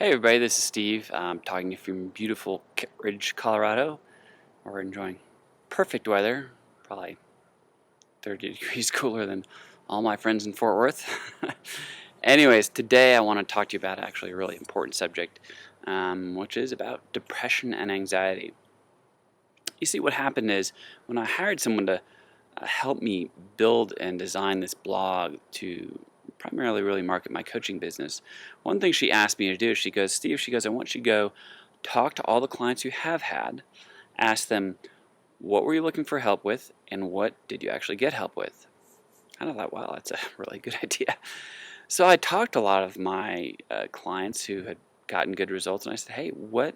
Hey everybody, this is Steve. I'm talking to you from beautiful Kent Ridge, Colorado. We're enjoying perfect weather, probably 30 degrees cooler than all my friends in Fort Worth. Anyways, today I want to talk to you about actually a really important subject, which is about depression and anxiety. You see, what happened is when I hired someone to help me build and design this blog to primarily really market my coaching business, one thing she asked me to do, she goes, Steve, I want you to go talk to all the clients you have had, ask them, what were you looking for help with, and what did you actually get help with? And I thought, wow, that's a really good idea. So I talked to a lot of my clients who had gotten good results, and I said, hey, what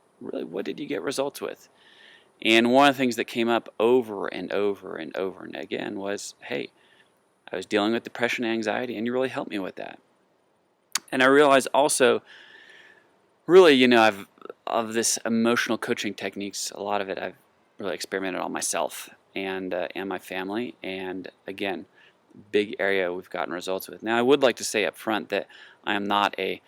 did you get results with? And one of the things that came up over and over and over and again was, hey, I was dealing with depression and anxiety, and you really helped me with that. And I realized also, really, I've of this emotional coaching techniques, a lot of it I've really experimented on myself and my family. And again, big area we've gotten results with. Now, I would like to say up front that I am not a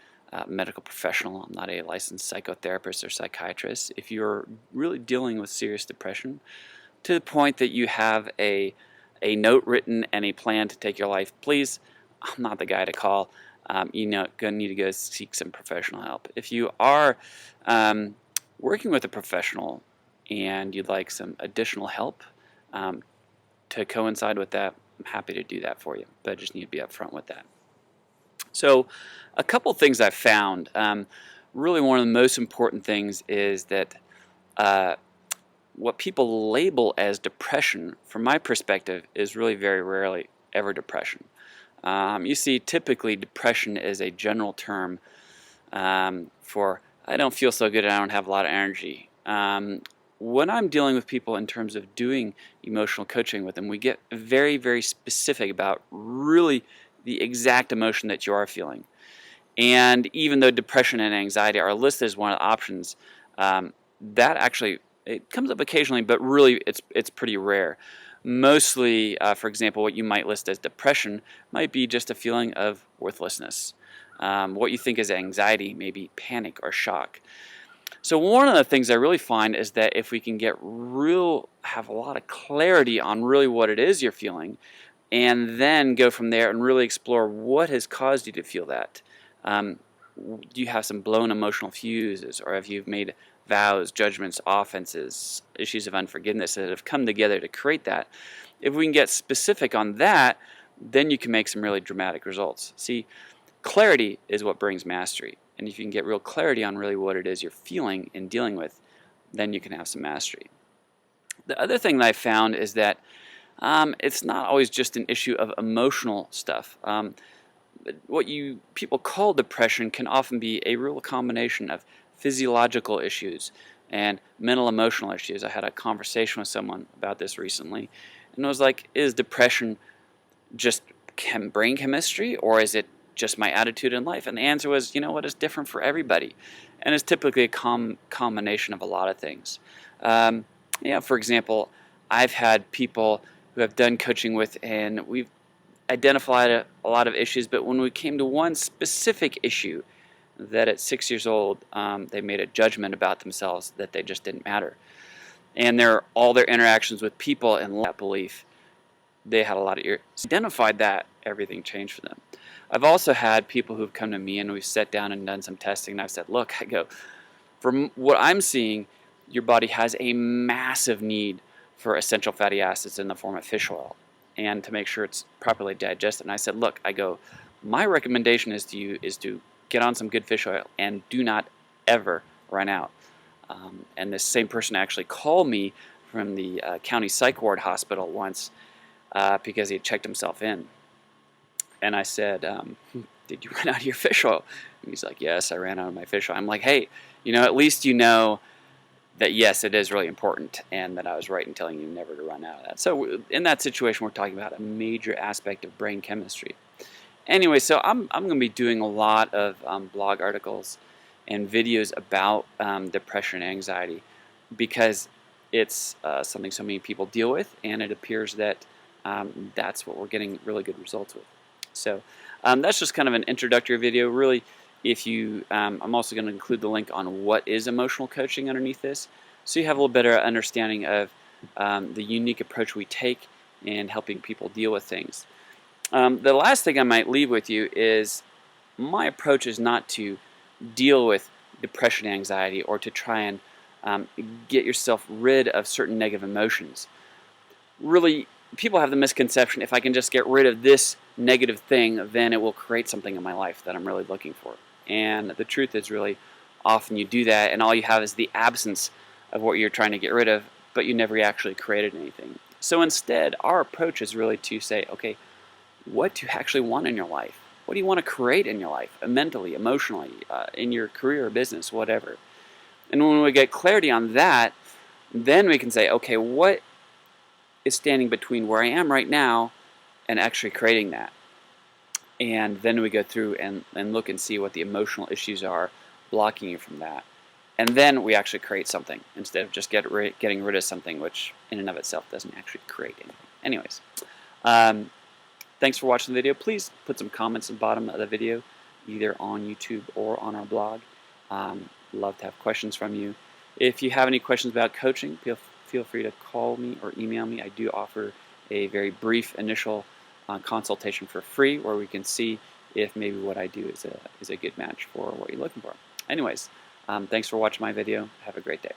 medical professional. I'm not a licensed psychotherapist or psychiatrist. If you're really dealing with serious depression to the point that you have a note written and a plan to take your life, please, I'm not the guy to call. Going to need to go seek some professional help. If you are working with a professional and you'd like some additional help to coincide with that, I'm happy to do that for you, but I just need to be upfront with that. So a couple things I've found, really one of the most important things is that what people label as depression, from my perspective, is really very rarely ever depression. You see, typically depression is a general term for I don't feel so good and I don't have a lot of energy. When I'm dealing with people in terms of doing emotional coaching with them, we get very, very specific about really the exact emotion that you are feeling. And even though depression and anxiety are listed as one of the options, that actually, it comes up occasionally, but really it's pretty rare. Mostly, for example, what you might list as depression might be just a feeling of worthlessness. What you think is anxiety may be panic or shock. So one of the things I really find is that if we can have a lot of clarity on really what it is you're feeling, and then go from there and really explore what has caused you to feel that. Do you have some blown emotional fuses, or have you made vows, judgments, offenses, issues of unforgiveness that have come together to create that? If we can get specific on that, then you can make some really dramatic results. See, clarity is what brings mastery. And if you can get real clarity on really what it is you're feeling and dealing with, then you can have some mastery. The other thing that I found is that it's not always just an issue of emotional stuff. What people call depression can often be a real combination of physiological issues and mental emotional issues. I had a conversation with someone about this recently, and I was like, is depression just brain chemistry, or is it just my attitude in life? And the answer was, it's different for everybody, and it's typically a combination of a lot of things. For example, I've had people who have done coaching with, and we've identified a lot of issues, but when we came to one specific issue, that at 6 years old, they made a judgment about themselves that they just didn't matter. And all their interactions with people and that belief, they had a lot of identified that, everything changed for them. I've also had people who've come to me and we've sat down and done some testing, and I've said, look, from what I'm seeing, your body has a massive need for essential fatty acids in the form of fish oil, and to make sure it's properly digested. And I said, look, my recommendation is to get on some good fish oil and do not ever run out. And this same person actually called me from the county psych ward hospital once because he had checked himself in. And I said, did you run out of your fish oil? And he's like, yes, I ran out of my fish oil. I'm like, hey, at least that yes, it is really important, and that I was right in telling you never to run out of that. So in that situation, we're talking about a major aspect of brain chemistry. Anyway, so I'm going to be doing a lot of blog articles and videos about depression and anxiety, because it's something so many people deal with, and it appears that that's what we're getting really good results with. So that's just kind of an introductory video. Really, I'm also going to include the link on what is emotional coaching underneath this, so you have a little better understanding of the unique approach we take in helping people deal with things. The last thing I might leave with you is my approach is not to deal with depression and anxiety or to try and get yourself rid of certain negative emotions. Really, people have the misconception if I can just get rid of this negative thing, then it will create something in my life that I'm really looking for. And the truth is, really, often you do that and all you have is the absence of what you're trying to get rid of, but you never actually created anything. So instead, our approach is really to say, okay, what do you actually want in your life? What do you want to create in your life, mentally, emotionally, in your career or business, whatever? And when we get clarity on that, then we can say, okay, what is standing between where I am right now and actually creating that? And then we go through and look and see what the emotional issues are blocking you from that. And then we actually create something instead of just getting rid of something which in and of itself doesn't actually create anything. Anyways, thanks for watching the video. Please put some comments at the bottom of the video, either on YouTube or on our blog. Love to have questions from you. If you have any questions about coaching, feel free to call me or email me. I do offer a very brief initial consultation for free where we can see if maybe what I do is a good match for what you're looking for. Anyways, thanks for watching my video. Have a great day.